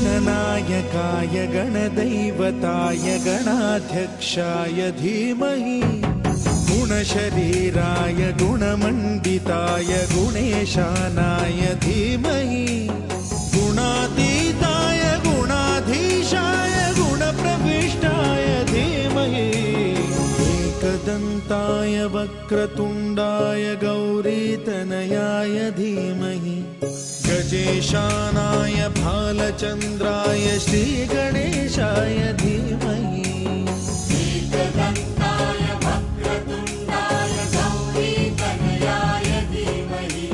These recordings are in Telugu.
गणनायकाय गणदैवताय गणाध्यक्षाय धीमहि गुणशरीराय गुणमण्डिताय गुणेशानाय धीमहि गुणातीताय गुणाधीशाय गुणप्रविष्टाय धीमहि एकदन्ताय वक्रतुण्डाय गौरीतनयाय धीमहि गजेशानाय भालचन्द्राय श्रीगणेशाय धीमहि एकदन्ताय वक्रतुण्डाय गौरीतनयाय धीमहि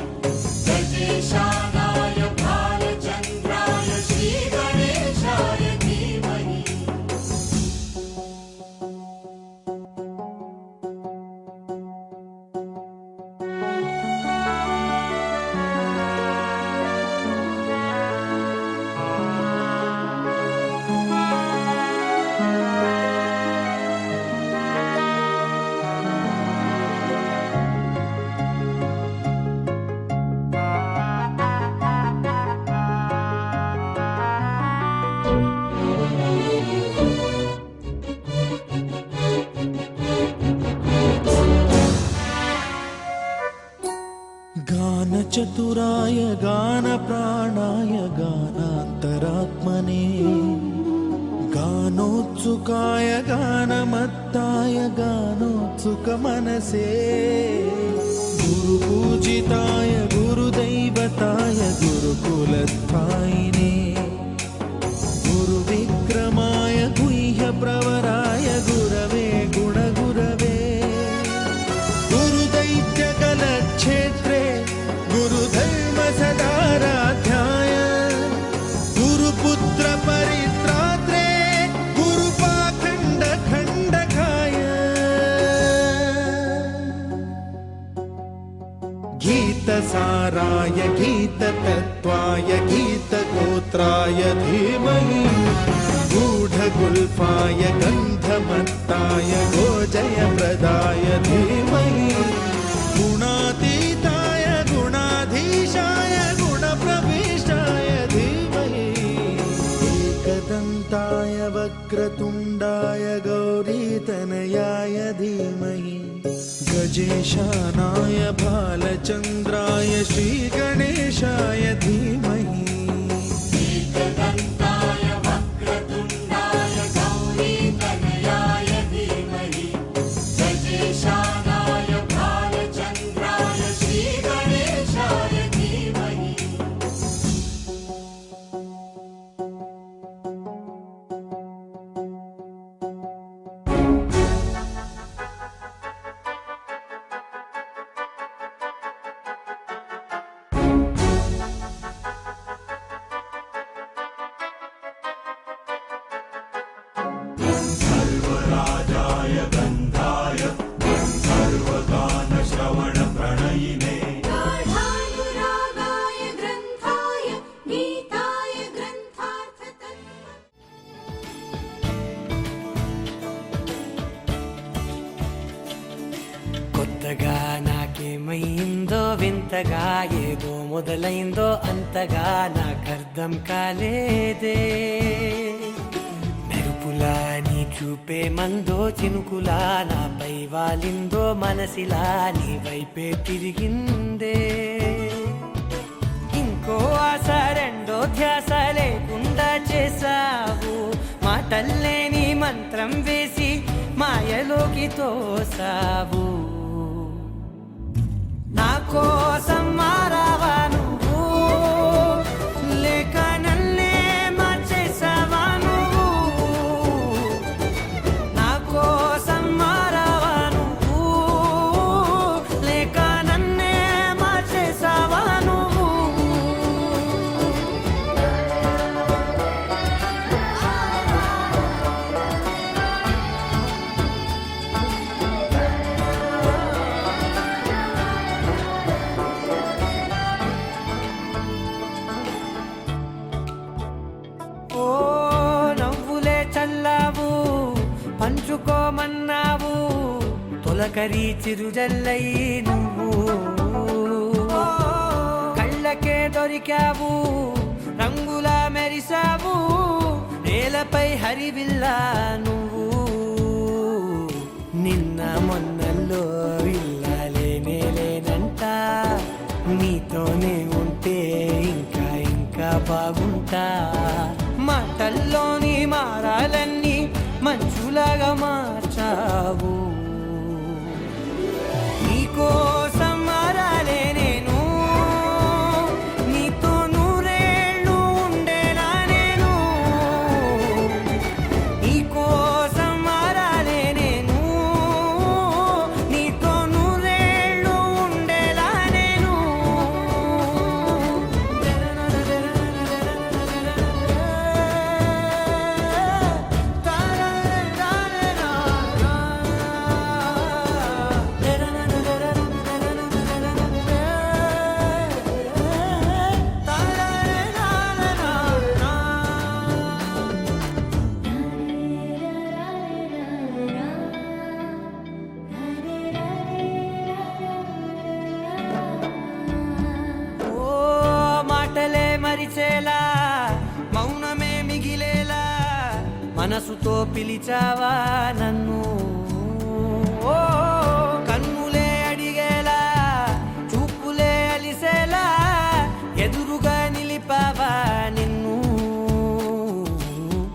गजेशानाय भालचन्द्राय श्रीगणेशाय धीमहि చతురాయ గాన ప్రాణాయ గానాంతరాత్మనే గానోత్సుకాయ గానమత్తాయ గానోత్సుక మనసే గురు పూజితాయ గురుదైవతాయ గురుకులస్థాయినే గురు విక్రమాయ గుహ్య ప్రవరాయ గురవే గుణగురవే గురుదైత్య కలక్షేత్రే గురుధర్మ సదారాధ్యాయ గురుపుత్ర పరిత్రాత్రే గురుపాఖండ ఖండకాయ గీతసారాయ గీతతత్వాయ గీతగోత్రాయ ధీమహి గూఢగుల్ఫాయ గంధమత్తాయ గోజయప్రదాయ ధీమహి గుణాతీతాయ గుణాధీశాయ గుణప్రవిష్టాయ ధీమహి एकदन्ताय वक्रतुण्डाय गौरीतनयाय धीमहि गजेशानाय भालचन्द्राय श्रीगणेशाय धीमहि एकदन्ताय वक्रतुण्डाय गौरीतनयाय धीमहि गजेशानाय भालचन्द्राय श्रीगणेशाय धीमहि सर्वराजाय गन्धाय सर्वगानश्रवणप्रणयिने गाढानुरागाय ग्रन्थाय गीताय కొత్తగా నాకేమైందో వింతగా ఏదో మొదలైందో అంతగా నాకర్థం కాలేదే మెరుపులా నీ చూపే మందో చినుకులా నాపై వాలిందో మనసిలా నీ వైపే తిరిగిందే ఇంకో ఆశ రెండో ధ్యాస లేకుండా చేసావు మాటల్లేని మంత్రం వేసి మాయలోకి తోసావు నా కోసం మారావా నువ్వు లేక నన్నే మార్చేసావా నువ్వు నా కోసం మారావా నువ్వు లేక నన్నే మార్చేసావా నువ్వు ఓ నవ్వులే చల్లావు పంచుకోమన్నావు తొలకరి చిరుజల్లై నువ్వు ఓ, కళ్ళకే దొరికావు రంగులా మెరిసావు నేలపై హరివిల్లా నువ్వు నిన్న మొన్నల్లో విల్లాలేనే లేనంట నీతోనే ఉంటే ఇంకా ఇంకా బాగుంటా మాటల్లోని మారాలన్నీ మంచులాగా మార్చావు నీకోసం మారాలే నేను నీతో నూరేళ్ళు ఉండేనా నేను నీకోసం మారాలే నేను నీతో నూరేళ్ళు ఉండేలా నేను ఓ మాటలే మరిచేలా మౌనమే మిగిలేలా మనసుతో పిలిచావా నన్ను ఓ కన్నులే అడిగేలా చూపులే అలిసేలా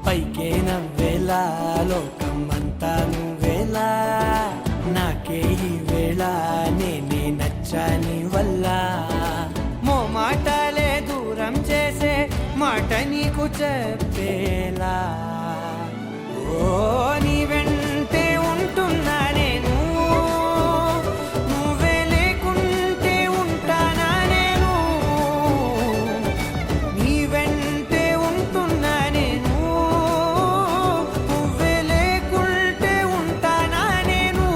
పైకే నవ్వేలా లోకం అంతా నువ్వేలా నాకే ఈ వేళ నేనే నచ్చాని వల్ల మాటలే దూరం చేసే మాట నీకు చెప్పేలా ఓ నీ వెంటే ఉంటున్నా నేను నువ్వే లేకుంటే ఉంటానా నేను నీ వెంటే ఉంటున్నా నేను నువ్వే లేకుంటే ఉంటానా నేను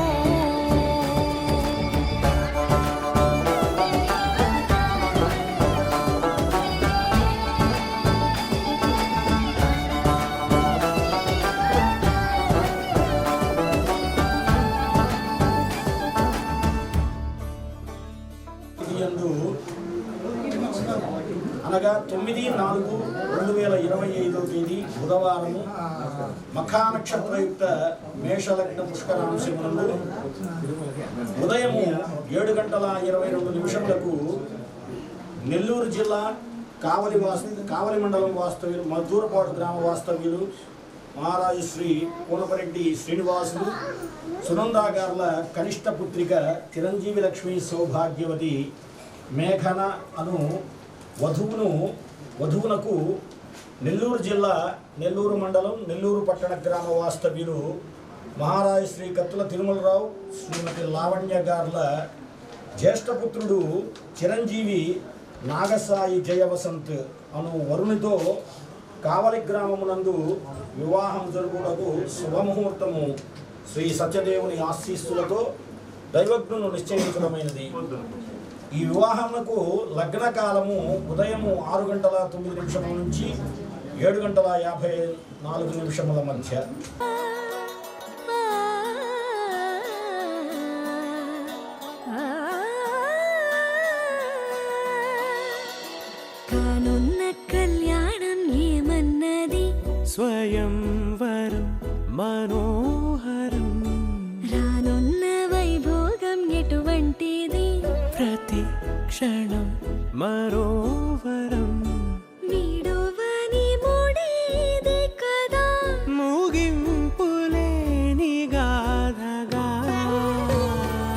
అనగా 9/4/2025 తేదీ బుధవారము మఖా నక్షత్రయుక్త మేషలగ్న పుష్కరాంశమునందు ఉదయము 7:22 నెల్లూరు జిల్లా కావలి మండలం వాస్తవ్యులు మద్దూరపాడు గ్రామ వాస్తవ్యులు మహారాజు శ్రీ కోనపరెడ్డి శ్రీనివాసులు సునందా గార్ల కనిష్ట పుత్రిక చిరంజీవి లక్ష్మీ సౌభాగ్యవతి మేఘన అను వధువునకు నెల్లూరు జిల్లా నెల్లూరు మండలం నెల్లూరు పట్టణ గ్రామ వాస్తవ్యులు మహారాజు శ్రీ కత్తుల తిరుమలరావు శ్రీమతి లావణ్య గార్ల జ్యేష్ఠపుత్రుడు చిరంజీవి నాగసాయి జయవసంత్ అను వరునితో కావలి గ్రామమునందు వివాహం జరుగుటకు శుభముహూర్తము శ్రీ సత్యదేవుని ఆశీస్సులతో దైవజ్ఞును నిశ్చయించడమైనది. ఈ వివాహమునకు లగ్న కాలము ఉదయము 6:09 నుంచి 7:54 మధ్య. కానున్న కళ్యాణం ఏమన్నది స్వయంవరం మనోహరం రానున్న వైభోగం ఎటువంటిది ప్రతి క్షణం మరోవరం వీడువని మూడేది కదా ముగింపులేని గాథగా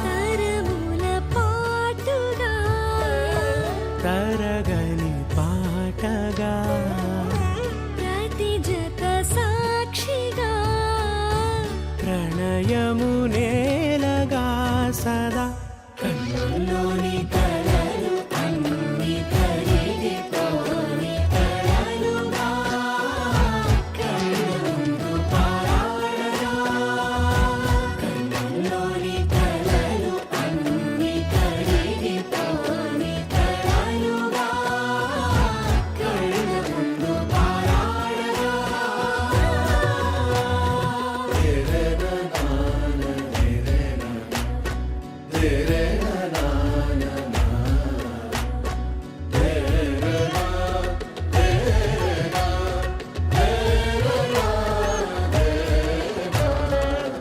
తరముల పాటుగా తరగని పాటగా ప్రతి జత సాక్షిగా ప్రణయము నేలగా సదా కన్నుల్లోని కలలు అన్ని కరిగిపోని కలలుగా కళ్ళుందు పారాడగా కన్నుల్లోని కలలు అన్ని కరిగిపోని కలలుగా కళ్ళుందు పారాడగా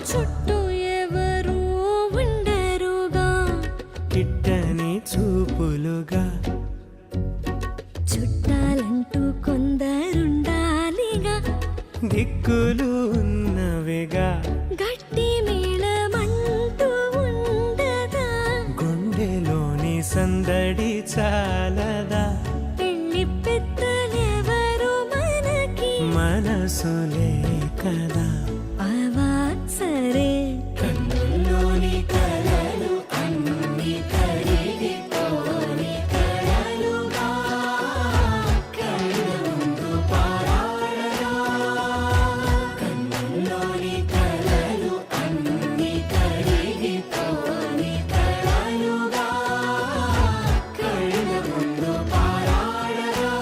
చుట్టూ ఎవరు ఉండరుగా కిట్టని చూపులుగా చుట్టాలంటూ కొందరుండాలిగా దిక్కులు ఉన్నవిగా గట్టి మేళమంటూ ఉండదా గుండెలోని సందడి చాలదా పెళ్లి పెద్దలెవరు మనకి మనసులే కదా అవా సరే కన్నుల్లోని కలలు అన్ని కరిగిపోని కలలుగా కళ్ళుందు పారాడగా కన్నుల్లోని కలలు అన్ని కరిగిపోని కలలుగా కళ్ళుందు పారాడగా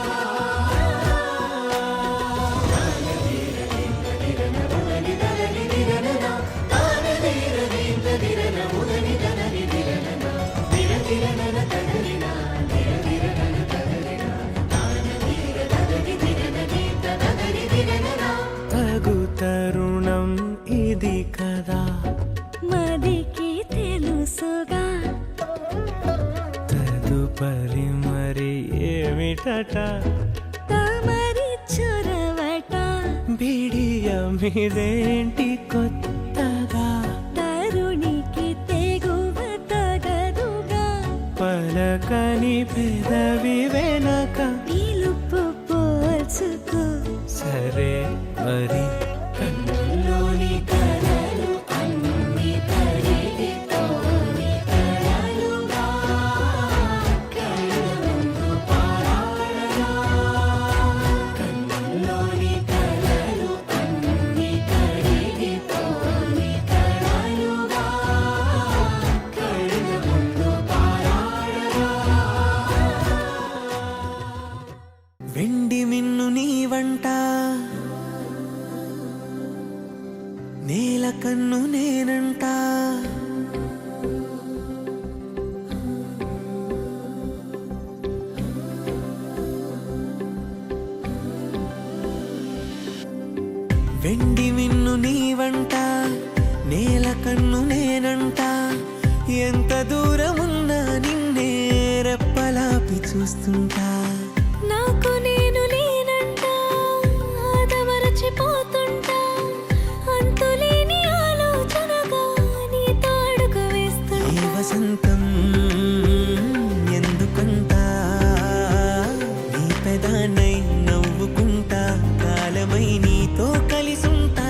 తగు తరుణం ఇది కదా మదికి తెలుసుగా తదుపరి మరి ఏమిటట తమరి చొరవట బిడ మీదేంటి కొత్తగా తరుణికి తెగువ తగదుగా పలకని పెదవి వెనక పిలుపు పోల్చుకో సరే మరి కన్నుల్లోని కలలు అన్ని కరిగిపోని కలలుగా కళ్ళ ముందు పారాడగా కన్నుల్లోని కలలు అన్ని కరిగిపోని కలలుగా కళ్ళ ముందు పారాడగా వెండి మిన్ను నీ వంట నేల కన్ను నేనంట వెండి మిన్ను నీ వంట నేల కన్ను నేనంట ఎంత దూరమున్నా నిన్నే రెప్పలాపి చూస్తుంటా నాకు నేను లేనంట ఆదమరచిపోతుంటా అంతులేని ఆలోచనగా నీ తాడుకు ఈ వేస్తుంటా వసంతం ఎందుకంట నీ పెదానై నవ్వుకుంటా కాలమై నీతో కలిసుంటా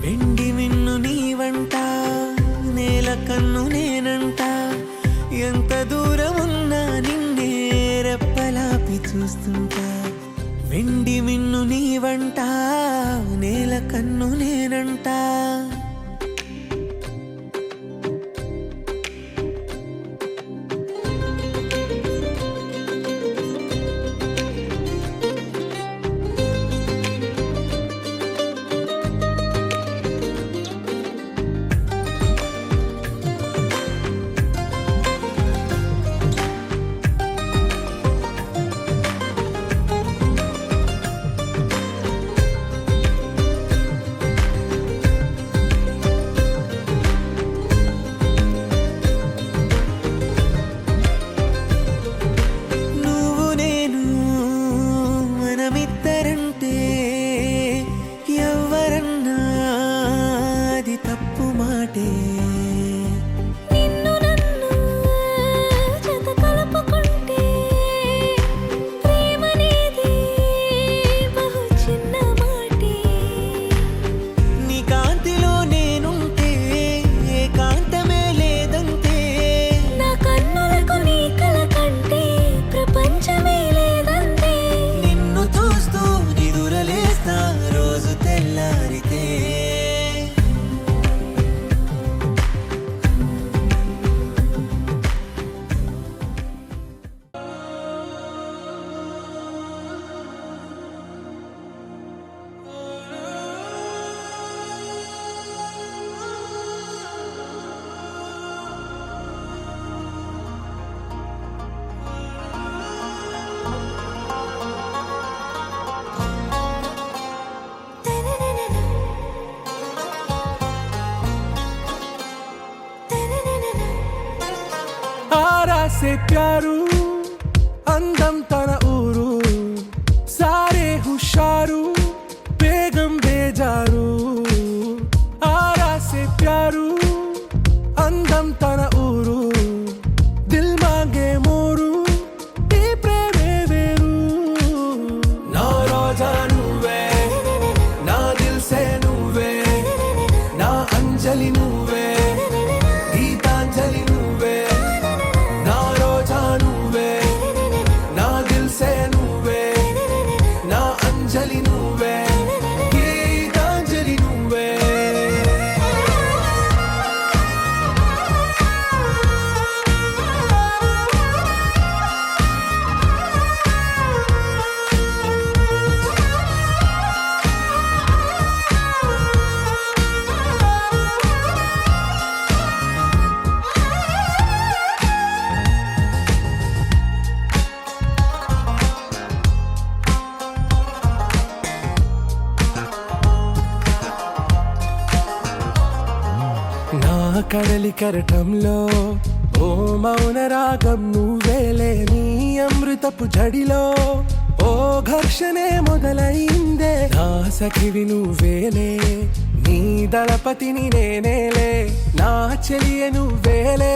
వెండి మిన్ను నీ వంట నేల కన్ను నేనంట ఎంత దూరమున్నా నిన్నే రెప్పలాపి చూస్తుంటా వెండి మిన్ను నీ వంట నేల కన్ను నేనంట నువ్వు నేను మనమిద్దరంటే ఎవరన్నా అది తప్పు మాటే నిన్ను నన్ను జత కలుపుకుంటే ప్రేమనేది బహు చిన్న మాటే నీ కాంతిలో నేనుంటే ఏకాంతమే లేదంతే నా కన్నులకు నీ కల కంటే ప్రపంచమే లేదంతే నిన్ను చూస్తూ నిదురలేస్తా రోజు తెల్లారితే ఆరాసే ప్యారు అందం తన ఊరు సారే హుషారు బేగం బేజారు ఆరాసే ప్యారు అందం తన ఊరు దిల్ మాంగే మోరు ఈ ప్రేమే వేరు నా రోజా నువ్వే నా దిల్ సే నువ్వే నా అంజలి నువ్వే గీతాంజలి నువ్వే నా రోజా నువ్వే నా దిల్ నా కడలి కెరటంలో ఓ మౌన రాగం నువ్వేలే, నీ అమృతపు జడిలో ఓ ఘర్షణే మొదలైందే. నా సఖివి నువ్వేలే, నీ దళపతిని నేనేలే, నా చెలియ నువ్వేలే,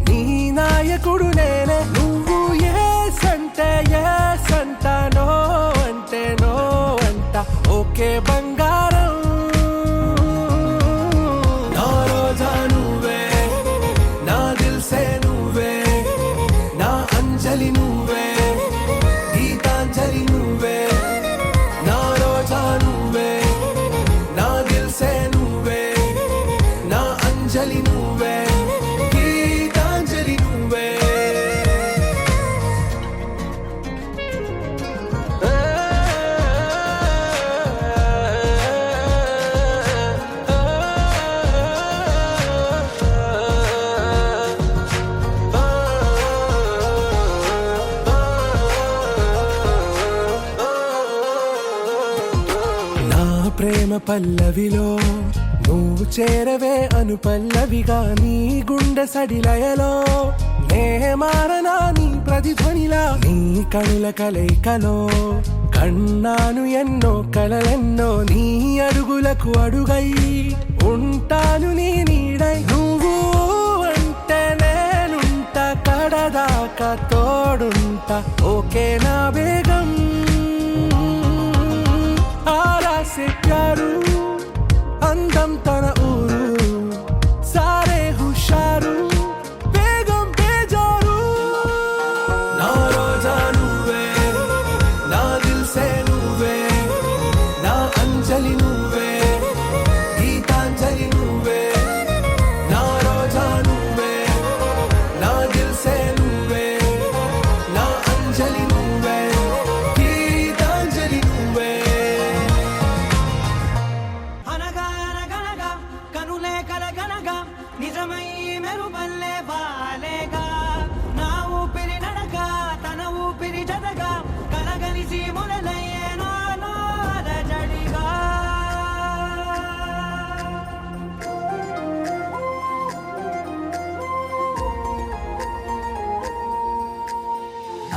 నీ నాయకుడు నేనే. నువ్వు ఏ సంట నో అంటే నో అంట, ఓకే బంగారం. నా రోజా నువ్వే, నా దిల్సే నువ్వే, నా అంజలి నువ్వే, గీతాంజలి నువ్వే. నా రోజా నువ్వే, నా దిల్సే నువ్వే, నా అంజలి నువ్వే, గీతాంజలి నువ్వే. నా ప్రేమ పల్లవిలో నువ్వు చేరవే అను పల్లవిగా, నీ గుండె సడిలయలో నే మారనా నీ ప్రతిధ్వనిలా. నీ కనుల కలయికలో కన్నాను ఎన్నో కలలెన్నో, నీ అడుగులకు అడుగై ఉంటాను నీ నీడై. నువ్వు అంటే నేనుంట కడదాకా తోడుంటా, ఓకే నా బేగం. ఆరా సే ప్యారు అందం తన ఊరు, సారే హుషారు బేగం బేజారు. నా రోజా నువ్వే, నా దిల్సే నువ్వే, నా అంజలి నువ్వే, గీతాంజలి నువ్వే. నా రోజా నువ్వే, నా దిల్సే నువ్వే, నా అంజలి నువ్వే, గీతాంజలి నువ్వే. అనగా అనగనగా కనులే కలగనగా నిజమై మెరుపల్లే బాలేగా, నా ఊపిరి నడక తన ఊపిరి జతగా కలగలిసి మొదలయ్యే నాలో అలజడిగా.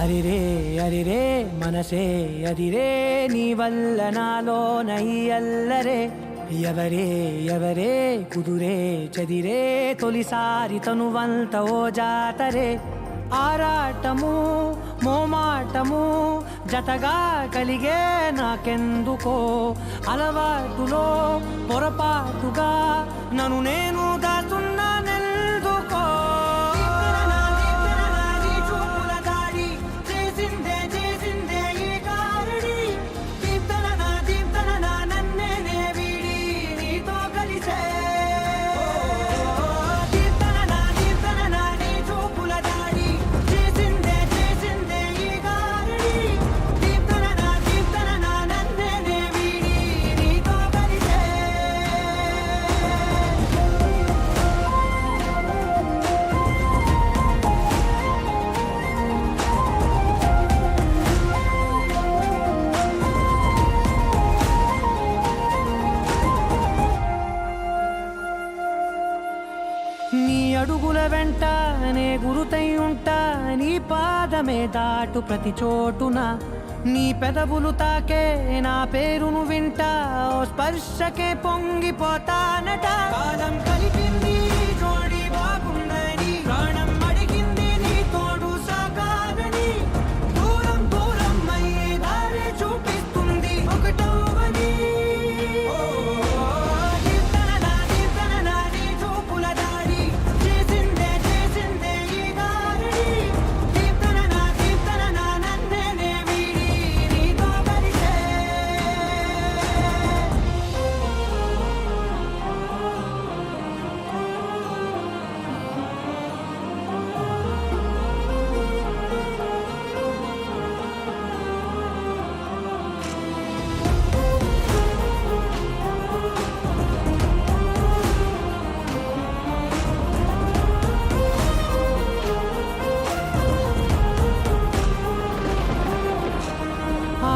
అరిరే అరిరే మనసే అదిరే, నీ వల్ల నాలో నయ్యల్లరే. ఎవరే ఎవరే కుదురే చదిరే, తొలిసారి తనువంత ఓ జాతరే. ఆరాటము మోమాటము జతగా కలిగే నాకెందుకో, అలవాటులో పొరపాటుగా నన్ను నేను దాచున్నానెందుకో. నీ అడుగుల వెంట నే గురుతై ఉంటా, నీ పాదమే దాటు ప్రతి చోటున. నీ పెదవులు తాకే నా పేరును వింటా, ఓ స్పర్శకే పొంగిపోతానట. కాలం కలిపింది జోడి బాగుందని, ప్రాణం అడిగింది నీ తోడు సాగాలని. దూరం దూరం అయ్యే దారి చూపిస్తుంది ఒకటవని.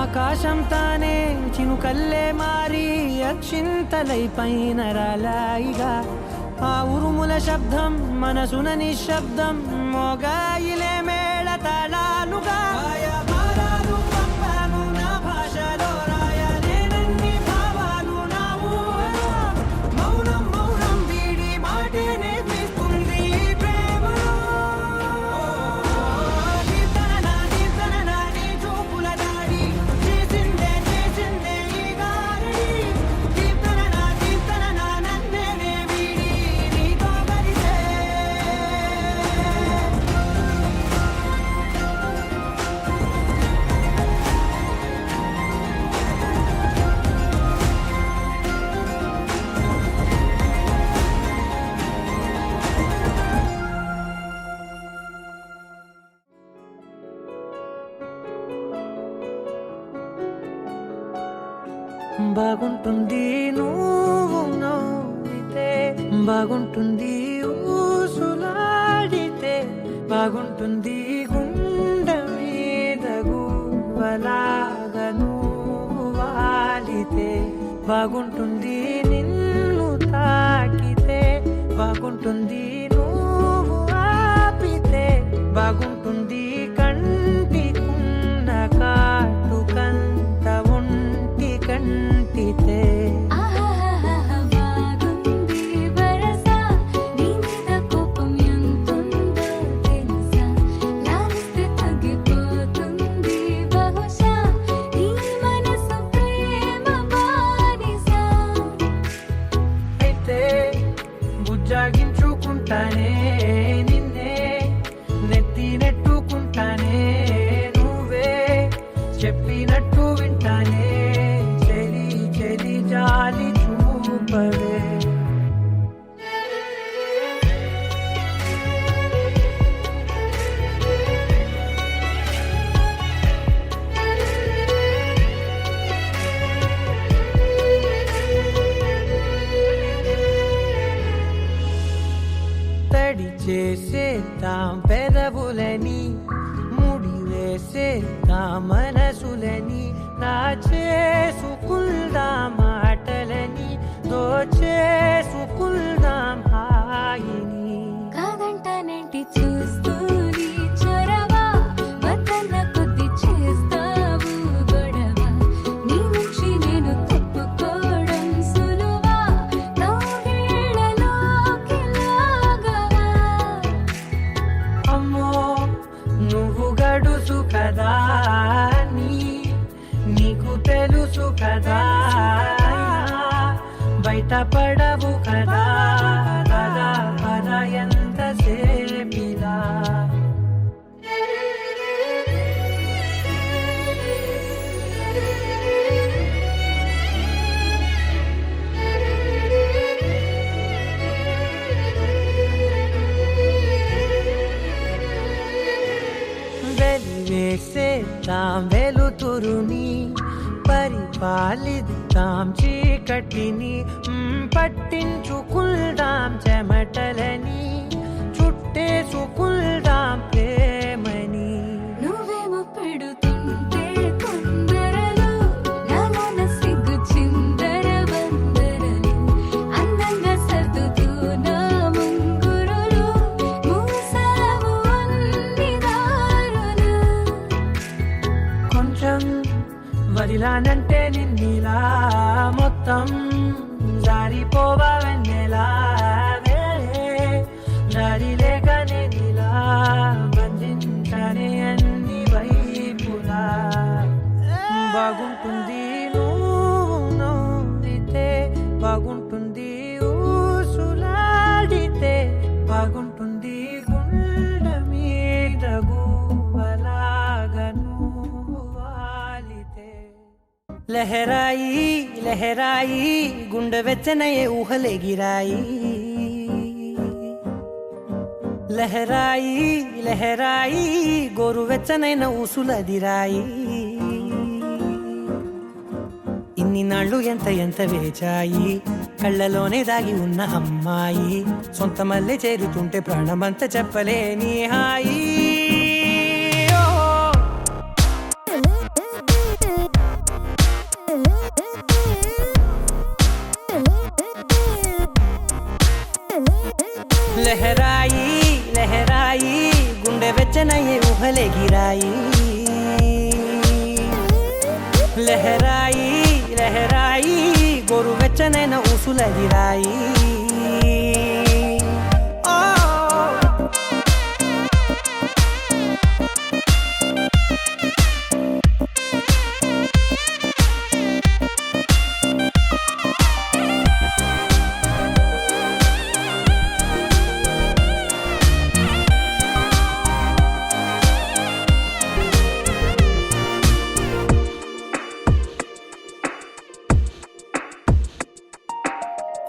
ఆకాశం తానే చినుకల్లే మారి అక్షింతలై పైన రాలాయిగా, ఆ ఉరుముల శబ్దం మనసున నిశ్శబ్దం మోగాయిలే మేళ తాళాలుగా భారాలు పంపాను నా భాషలో రాయలేనన్ని భావాలు నా ఊహలో మౌనం మౌనం వీడి మాటే నేర్పిస్తుంది ప్రేమలో కీర్తన నీ చూపుల దాడి చేసిందే ఈ గారడి కీర్తన నన్నే వీడి నీతో కలిసే బాగుంటుంది నువ్వు నవ్వితే బాగుంటుంది ఊసులాడితే బాగుంటుంది గుండె మీద గువ్వలాగా నువ్వు వాలితే బాగుంటుంది నిన్ను తాకితే బాగుంటుంది నువ్వు ఆపితే బాగుంటుంది కంటికున్న కాటుకంత ఒంటి కంటితే ఆహాహాహా బాగుంది వరస నీ మీద కోపం ఎంతుందో తెలుసా లాలిస్తే తగ్గిపోతుంది బహుశా నీ మనసు ప్రేమ బానిస అయితే బుజ్జాగించుకుంటానే నిన్నే నెత్తి నెట్టుకుంటానే నువ్వే చెప్పినట్టు వింటానే చెలి చెలి జాలి చూపవే తడి చేసేద్దాం పెదవులని ముడి వేసేద్దాం మనసులని నా చేసుకుందాం మాటలని దోచేసుకుందాం హాయిని కాదంటానేంటి చూస్తూని చొరవ వద్దన్న కొద్ది చేస్తావు గొడవ నీ నుంచి నేను తప్పుకోవడం సులువా నవ్వేళ్ళలోకి లాగవా అమ్మో నువ్వు గడుసు కదా నీకు తెలుసు కదా బయట పడవు కదా కదా కదా ఎంతసేపిలా వెలివేసేద్దాం వెలుతురుని పరిపాలిద్దాం చీకటిని పట్టించుకుందాం చెమటలని చుట్టేసుకుందాం ప్రేమని నువ్వేమో పెడుతుంటే కొందరలు నాలోన సిగ్గు చిందర వందరలు అందంగా సర్దుతూ నా ముంగురులు మూసావు అన్ని దారులు కొంచెం వదిలానంటే నిన్నిలా మొత్తం జారిపోవా వెన్నెలా దారి లేక నేనిలా బంధించనే అన్ని వైపులా బాగుంటుంది నువ్వు నవ్వితే బాగుంటుంది ఊసులాడితే బాగుంటుంది గుండె మీద గువ్వలాగా నువ్వు వాలితే లహరాయి లహరాయి గుండె వెచ్చనయే ఊహలెగిరాయి లహరాయి లహరాయి గోరువెచ్చనైన ఊసులదిరాయి ఇన్ని నాళ్ళు ఎంత ఎంత వేచాయి కళ్ళలోనే దాగి ఉన్న అమ్మాయి సొంత మల్లె చేరుతుంటే ప్రాణమంతా చెప్పలేని హాయి Oh లహరాయి లహరాయి గుండె వెచ్చనయ్యే ఊహలెగిరాయి లహరాయి లహరాయి గోరు వెచ్చనైన ఊసులగిరాయి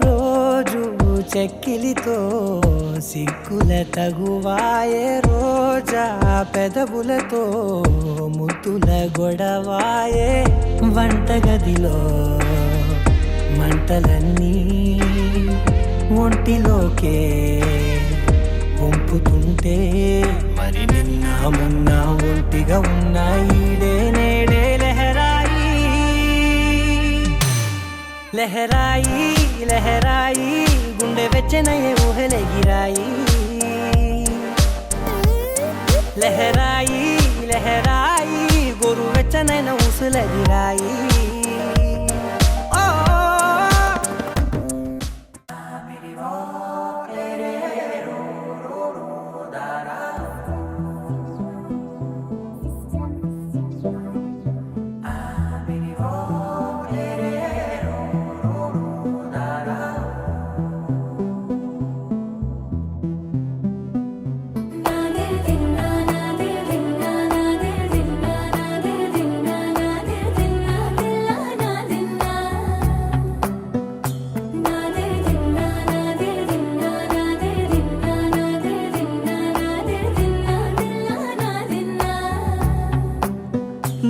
రోజు చెక్కిలితో సిగ్గుల తగువాయే రోజా పెదవులతో ముద్దుల గొడవాయే వంటగదిలో మంటలన్నీ ఒంటిలోకే వంపుతుంటే మరి నిన్న మొన్న ఒంటిగా ఉన్నాయి నేడే లహరాయి లహరాయి లహరాయి గుండె వెచ్చనయ్యే ఊహలెగిరాయి లహరాయి లహరాయి గోరు వెచ్చనైన ఊసులగిరాయి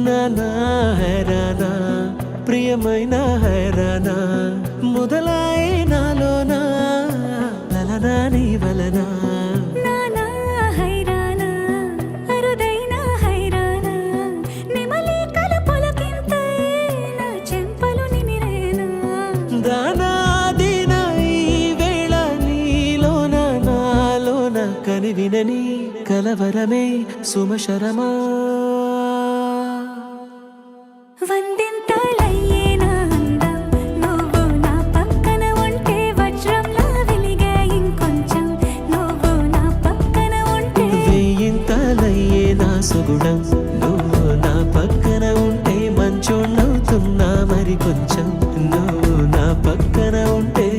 నానా హైరానా ప్రియమైన హైరానా మొదలాయి నాలోనా లలనా నీ వలనా నానా హైరానా అరుదైన హైరానా నెమలి కలుపులకింతై నా చెంపలు నిమిరేనా దానాదిన ఈ వేళ నీలోన నాలోన కనివినని కలవరమే సుమశరమా వందింతలయ్యేనా అందం నువ్వు నా పక్కన ఉంటే వజ్రంలా వెలిగే ఇంకొంచెం నువ్వు నా పక్కన ఉంటే వేయింతలయ్యే నా సుగుణం నువ్వు నా పక్కన ఉంటే మంచోళ్ళవుతున్నా మరి కొంచెం నువ్వు నా పక్కన ఉంటే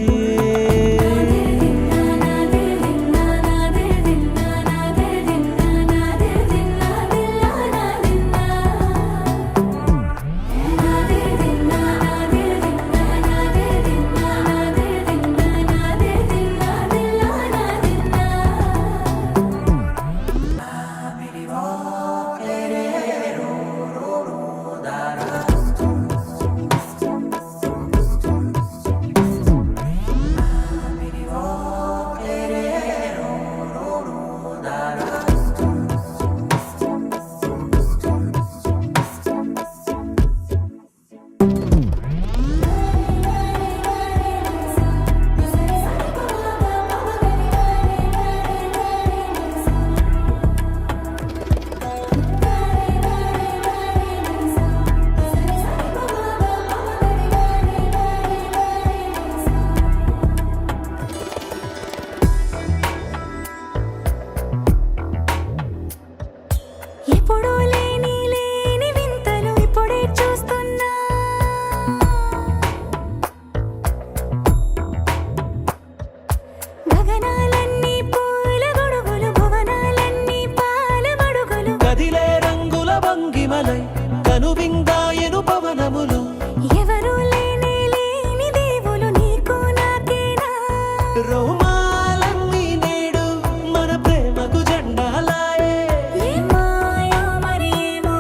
ఎప్పుడూ లేని లేని వింతలు ఇప్పుడే చూస్తున్నా గగనాలన్నీ పూల గొడుగులు భువనాలన్నీ పాల మడుగులు కదిలే రంగుల భంగిమలై కనువిందాయను పవనములు ఎవరూ లేని లేని దేవులు నీకు నాకేనా రోమాలన్నీ నేడు మన ప్రేమకు జెండాలాయే ఏ మాయో మరి ఏమో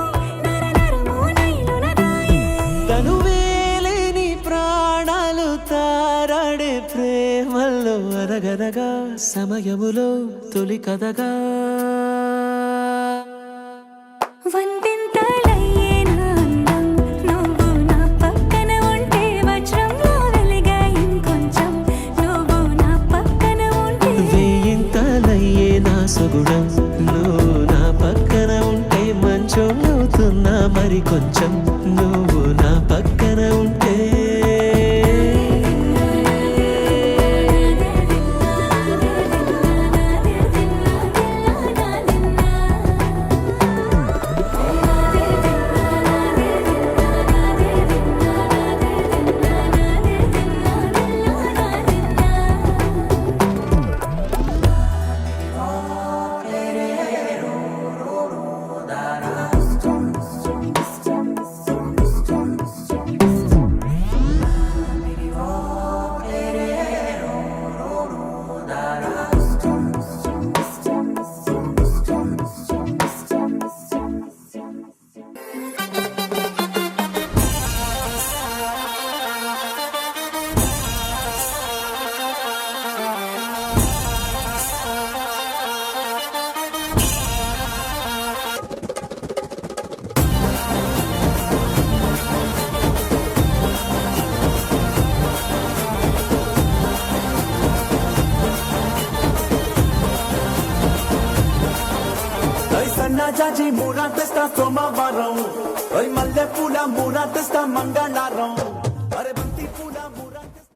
నరనరమో నైలునదాయే తనువేలేని ప్రాణాలు తారాడే ప్రేమల్లో అనగనగా సమయములో తొలి కథగా వందింతలయ్యేనా అందం నువ్వు నా పక్కన ఉంటే వజ్రంలా వెలిగే ఇంకొంచెం నువ్వు నా పక్కన ఉంటే వేయి సుగుణం నువ్వు నా పక్కన ఉంటే మంచోళ్ళవుతున్నా మరి కొంచెం నువ్వు నా పక్కన ఉంటే సన్నాజాజి మూరా తెస్తా సోమవారం మల్లె పూల మూరా తెస్తా మంగళవారం అరే బంతి పూల